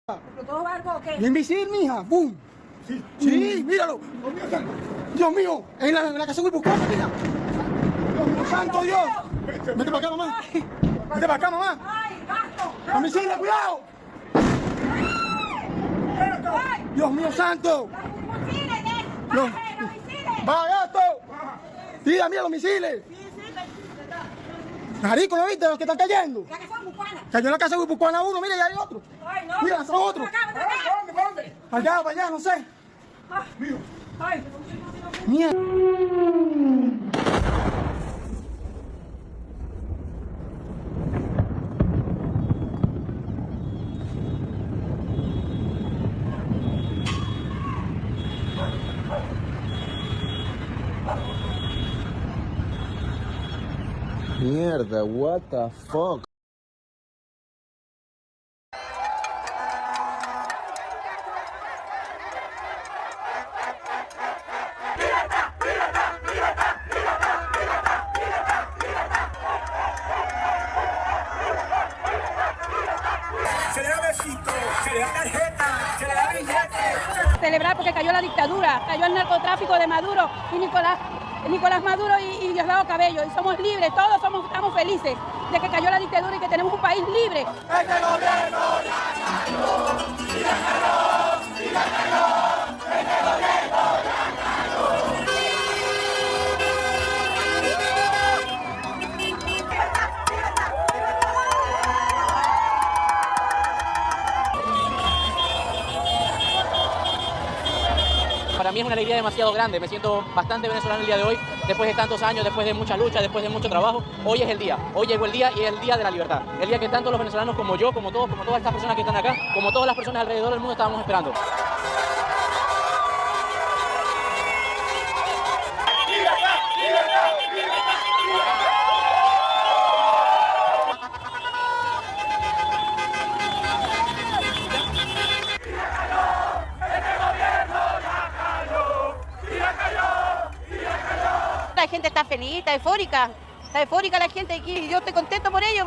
¿Explotó algo o qué? ¿Y el misil, mija? ¡Bum! Sí, míralo. Dios mío, en la casa de Bucana, mira. Dios mío, santo Dios. Vete para acá, mamá. Vete para acá, mamá. ¡Ay, gato! ¡La misil, cuidado! Dios mío, santo. ¡Los misiles! No. ¡Baje, los misiles! ¡Va, gato! Tira, mira los misiles. Marico, ¿no viste los que están cayendo? La que son bucanas. Cayó en la casa de Bucana uno, mira, ya hay otro. ¡Ay, no! Mira, son otros. ¿Dónde? Para allá, no sé. ¡Ay! Mierda. Mierda, what the fuck? Se le da besito, se le da tarjeta, se le da billete. Celebrar porque cayó la dictadura, cayó el narcotráfico de Maduro y Nicolás Maduro y Diosdado Cabello. Y somos libres, todos estamos felices de que cayó la dictadura y que tenemos un país libre. Este gobierno ya cayó, y ya cayó, y ya cayó. Este gobierno ya cayó. Para mí es una alegría demasiado grande, me siento bastante venezolano el día de hoy, después de tantos años, después de mucha lucha, después de mucho trabajo. Hoy es el día, hoy llegó el día y es el día de la libertad, el día que tanto los venezolanos como yo, como todos, como todas estas personas que están acá, como todas las personas alrededor del mundo estábamos esperando. La gente está feliz, está eufórica la gente aquí y yo estoy contento por ello.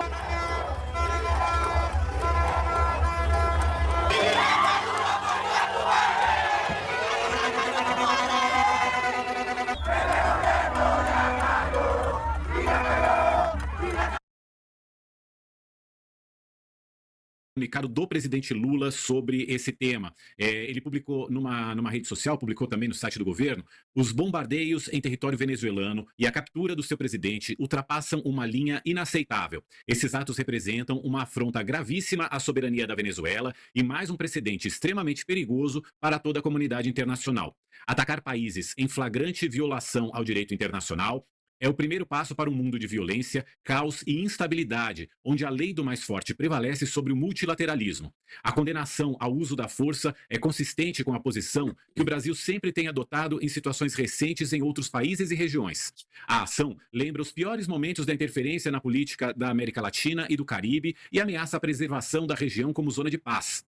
Comunicado do presidente Lula sobre esse tema. Ele publicou numa rede social, publicou também no site do governo, os bombardeios em território venezuelano e a captura do seu presidente ultrapassam uma linha inaceitável. Esses atos representam uma afronta gravíssima à soberania da Venezuela e mais um precedente extremamente perigoso para toda a comunidade internacional. Atacar países em flagrante violação ao direito internacional é o primeiro passo para um mundo de violência, caos e instabilidade, onde a lei do mais forte prevalece sobre o multilateralismo. A condenação ao uso da força é consistente com a posição que o Brasil sempre tem adotado em situações recentes em outros países e regiões. A ação lembra os piores momentos da interferência na política da América Latina e do Caribe e ameaça a preservação da região como zona de paz.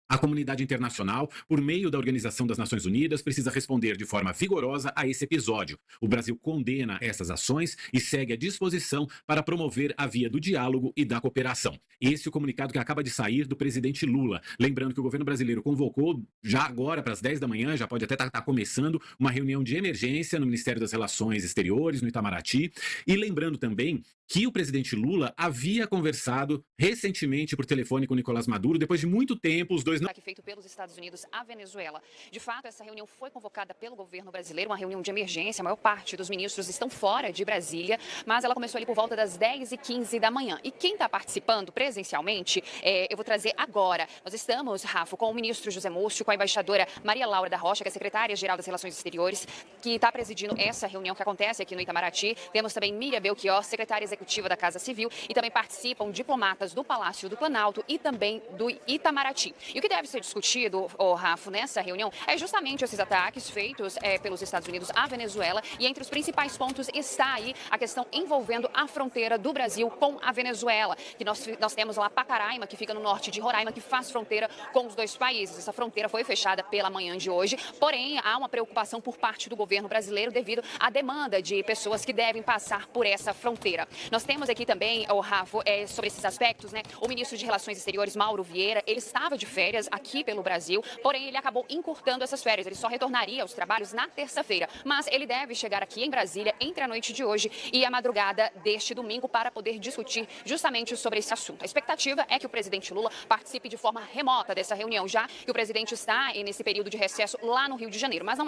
A comunidade internacional, por meio da Organização das Nações Unidas, precisa responder de forma vigorosa a esse episódio. O Brasil condena essas ações e segue à disposição para promover a via do diálogo e da cooperação. Esse é o comunicado que acaba de sair do presidente Lula. Lembrando que o governo brasileiro convocou, já agora para as 10 da manhã, já pode até estar começando, uma reunião de emergência no Ministério das Relações Exteriores, no Itamaraty. E lembrando também que o presidente Lula havia conversado recentemente por telefone com Nicolás Maduro, depois de muito tempo, os dois não... Feito pelos Estados Unidos à Venezuela. De fato, essa reunião foi convocada pelo governo brasileiro, uma reunião de emergência. A maior parte dos ministros estão fora de Brasília, mas ela começou ali por volta das 10h15 da manhã. E quem está participando presencialmente, eu vou trazer agora. Nós estamos, Rafa, com o ministro José Múcio, com a embaixadora Maria Laura da Rocha, que é secretária-geral das Relações Exteriores, que está presidindo essa reunião que acontece aqui no Itamaraty. Temos também Miriam Belchior, secretária executiva da Casa Civil, e também participam diplomatas do Palácio do Planalto e também do Itamaraty. E o que deve ser discutido, Rafa, nessa reunião é justamente esses ataques feitos pelos Estados Unidos à Venezuela, e entre os principais pontos está aí a questão envolvendo a fronteira do Brasil com a Venezuela, que nós temos lá Pacaraima, que fica no norte de Roraima, que faz fronteira com os dois países. Essa fronteira foi fechada pela manhã de hoje, porém há uma preocupação por parte do governo brasileiro devido à demanda de pessoas que devem passar por essa fronteira. Nós temos aqui também, Rafa, sobre esses aspectos, né? O ministro de Relações Exteriores, Mauro Vieira, ele estava de férias aqui pelo Brasil, porém ele acabou encurtando essas férias. Ele só retornaria aos trabalhos na terça-feira, mas ele deve chegar aqui em Brasília entre a noite de hoje e a madrugada deste domingo para poder discutir justamente sobre esse assunto. A expectativa é que o presidente Lula participe de forma remota dessa reunião, já que o presidente está nesse período de recesso lá no Rio de Janeiro, mas não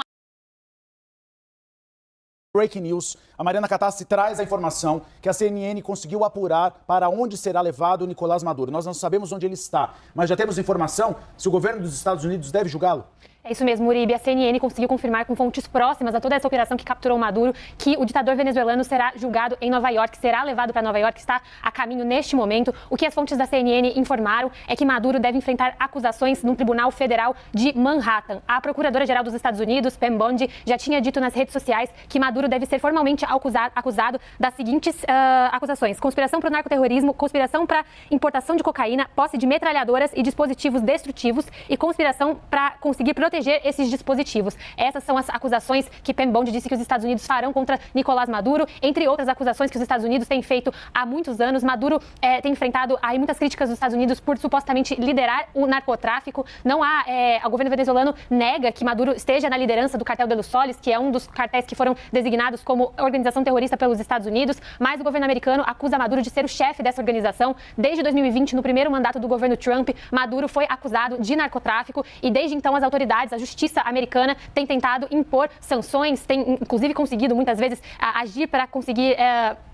Breaking News, a Mariana Catassi traz a informação que a CNN conseguiu apurar para onde será levado o Nicolás Maduro. Nós não sabemos onde ele está, mas já temos informação se o governo dos Estados Unidos deve julgá-lo. É isso mesmo, Uribe. A CNN conseguiu confirmar com fontes próximas a toda essa operação que capturou Maduro que o ditador venezuelano será julgado em Nova York, será levado para Nova York, está a caminho neste momento. O que as fontes da CNN informaram é que Maduro deve enfrentar acusações no Tribunal Federal de Manhattan. A Procuradora-Geral dos Estados Unidos, Pam Bondi, já tinha dito nas redes sociais que Maduro deve ser formalmente acusado das seguintes acusações: conspiração para o narcoterrorismo, conspiração para importação de cocaína, posse de metralhadoras e dispositivos destrutivos e conspiração para conseguir proteger esses dispositivos. Essas são as acusações que Pam Bondi disse que os Estados Unidos farão contra Nicolás Maduro, entre outras acusações que os Estados Unidos têm feito há muitos anos. Maduro tem enfrentado aí muitas críticas dos Estados Unidos por supostamente liderar o narcotráfico. Não há, o governo venezuelano nega que Maduro esteja na liderança do Cartel de los Soles, que é um dos cartéis que foram designados como organização terrorista pelos Estados Unidos, mas o governo americano acusa Maduro de ser o chefe dessa organização. Desde 2020, no primeiro mandato do governo Trump, Maduro foi acusado de narcotráfico e desde então as autoridades, a justiça americana tem tentado impor sanções, tem inclusive conseguido muitas vezes agir para conseguir,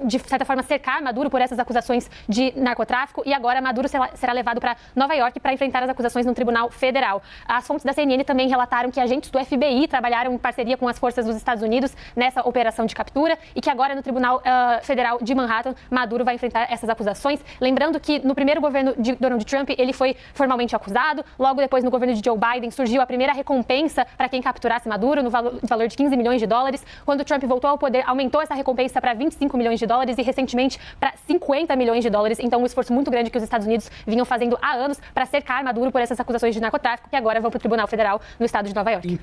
de certa forma, cercar Maduro por essas acusações de narcotráfico, e agora Maduro será levado para Nova York para enfrentar as acusações no Tribunal Federal. As fontes da CNN também relataram que agentes do FBI trabalharam em parceria com as forças dos Estados Unidos nessa operação de captura e que agora no Tribunal Federal de Manhattan, Maduro vai enfrentar essas acusações. Lembrando que no primeiro governo de Donald Trump ele foi formalmente acusado, logo depois no governo de Joe Biden surgiu a primeira recompensa para quem capturasse Maduro, no valor de 15 milhões de dólares. Quando Trump voltou ao poder, aumentou essa recompensa para 25 milhões de dólares e recentemente para 50 milhões de dólares. Então, um esforço muito grande que os Estados Unidos vinham fazendo há anos para cercar Maduro por essas acusações de narcotráfico, que agora vão para o Tribunal Federal no estado de Nova York.